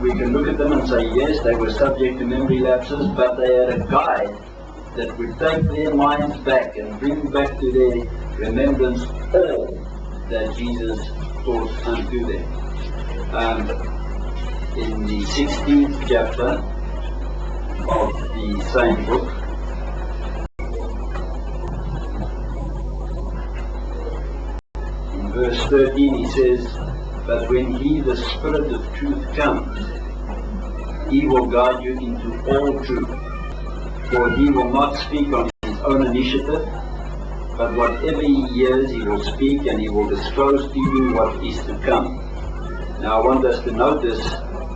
we can look at them and say, yes, they were subject to memory lapses, but they had a guide that would take their minds back and bring back to their remembrance all that Jesus taught unto them. In the 16th chapter of the same book, in verse 13 he says, "But when he, the Spirit of truth, comes, he will guide you into all truth. For he will not speak on his own initiative, but whatever he hears he will speak, and he will disclose to you what is to come." Now I want us to notice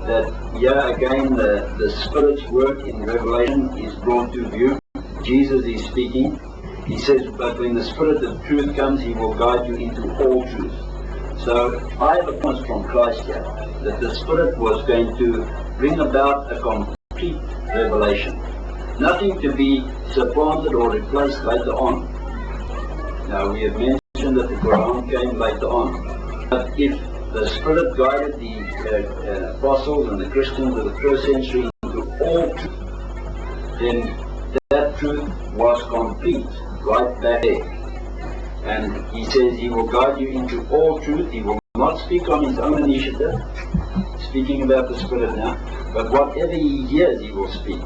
that here again the Spirit's work in Revelation is brought to view. Jesus is speaking. He says, "But when the Spirit of truth comes, he will guide you into all truth." So I have a promise from Christ here that the Spirit was going to bring about a complete revelation. Nothing to be supplanted or replaced later on. Now we have mentioned that the Quran came later on. But if the Spirit guided the apostles and the Christians of the first century into all truth, then that truth was complete right back there. And he says he will guide you into all truth. He will not speak on his own initiative, speaking about the Spirit now, but whatever he hears he will speak.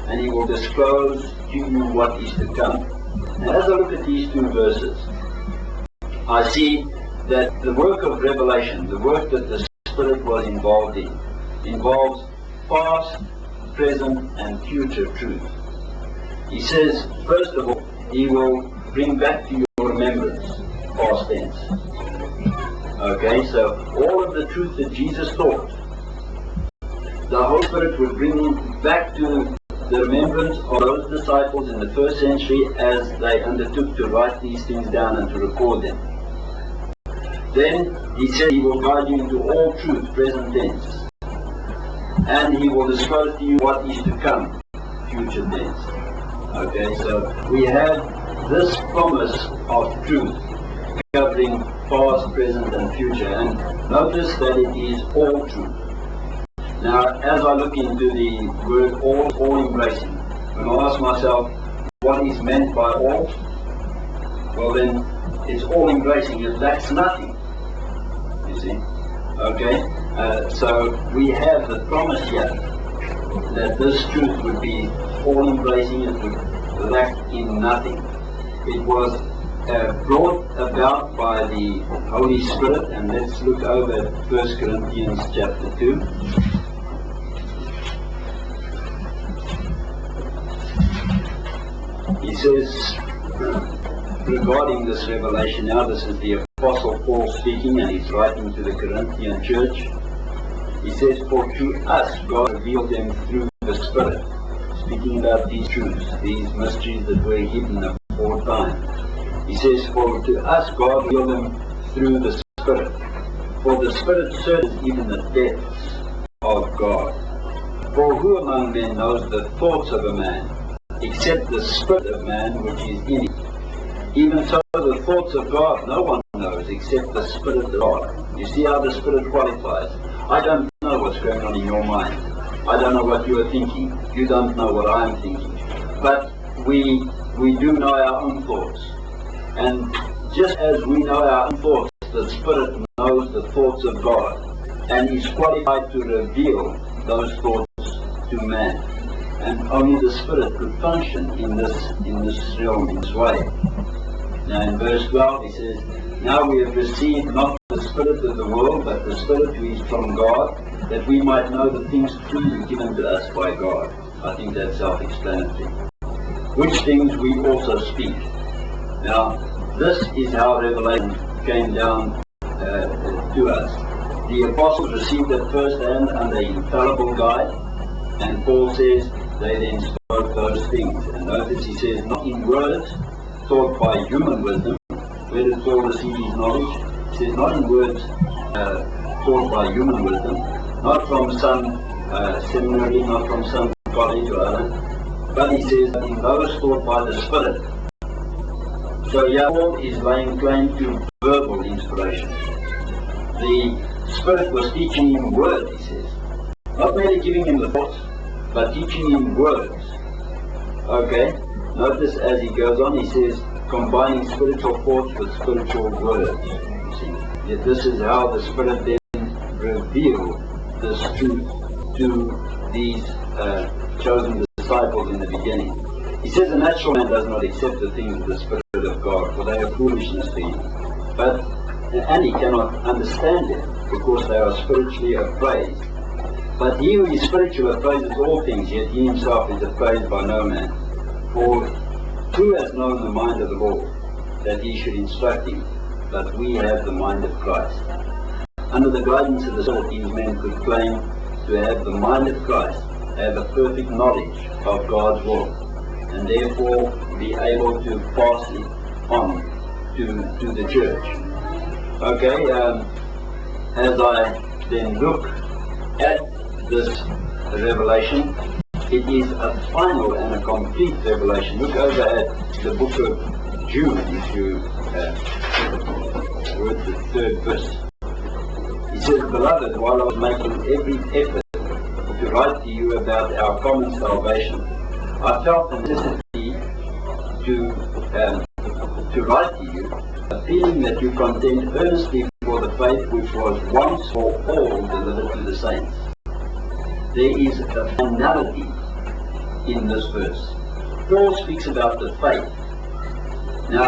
And he will disclose to you what is to come. And as I look at these two verses, I see that the work of revelation, the work that the Spirit was involved in, involves past, present, and future truth. He says, first of all, he will bring back to your remembrance, past tense. Okay, so all of the truth that Jesus taught, the Holy Spirit would bring back to the remembrance of those disciples in the first century as they undertook to write these things down and to record them. Then he said he will guide you into all truth, present tense. And he will disclose to you what is to come, future tense. Okay, so we have this promise of truth covering past, present and future. And notice that it is all truth. Now, as I look into the word all embracing, when I ask myself what is meant by all, well then, it's all embracing, it lacks nothing, you see. Okay, so we have the promise here that this truth would be all embracing, it would lack in nothing. It was brought about by the Holy Spirit, and let's look over at 1 Corinthians chapter 2. He says, regarding this revelation now, this is the Apostle Paul speaking, and he's writing to the Corinthian church. He says, "For to us God revealed them through the Spirit," speaking about these truths, these mysteries that were hidden aforetime. He says, "For to us God revealed them through the Spirit. For the Spirit searches even the depths of God. For who among men knows the thoughts of a man, except the spirit of man which is in him? Even so the thoughts of God no one knows except the Spirit of God." You see how the Spirit qualifies. I don't know what's going on in your mind. I don't know what you are thinking. You don't know what I am thinking. But we do know our own thoughts. And just as we know our own thoughts, the Spirit knows the thoughts of God and is qualified to reveal those thoughts to man. And only the Spirit could function in this realm, in this way. Now in verse 12 he says, "Now we have received not the spirit of the world, but the Spirit who is from God, that we might know the things freely given to us by God." I think that's self-explanatory. "Which things we also speak." Now this is how revelation came down to us. The apostles received it firsthand under infallible guide, and Paul says they then spoke those things. And notice he says, not in words taught by human wisdom. Where did Paul receive his knowledge? He says not in words taught by human wisdom, not from some seminary, not from some college or other, but he says that in those taught by the Spirit. So Paul is laying claim to verbal inspiration. The Spirit was teaching him word, he says. Not merely giving him the thoughts, but teaching him words. Okay? Notice as he goes on, he says, combining spiritual thoughts with spiritual words. You see, yet this is how the Spirit then revealed this truth to these chosen disciples in the beginning. He says the natural man does not accept the things of the Spirit of God, for they are foolishness to him. And he cannot understand them, because they are spiritually appraised. But he who is spiritual appraises all things, yet he himself is appraised by no man. For who has known the mind of the Lord, that he should instruct him? But we have the mind of Christ. Under the guidance of the Spirit, these men could claim to have the mind of Christ, have a perfect knowledge of God's will, and therefore be able to pass it on to the church. Okay, as I then look at this revelation, it is a final and a complete revelation. Look over at the book of Jude, if you read the 3rd verse. He says, Beloved, while I was making every effort to write to you about our common salvation, I felt the necessity to write to you, feeling that you contend earnestly for the faith which was once for all delivered to the saints. There is a finality in this verse. Paul speaks about the faith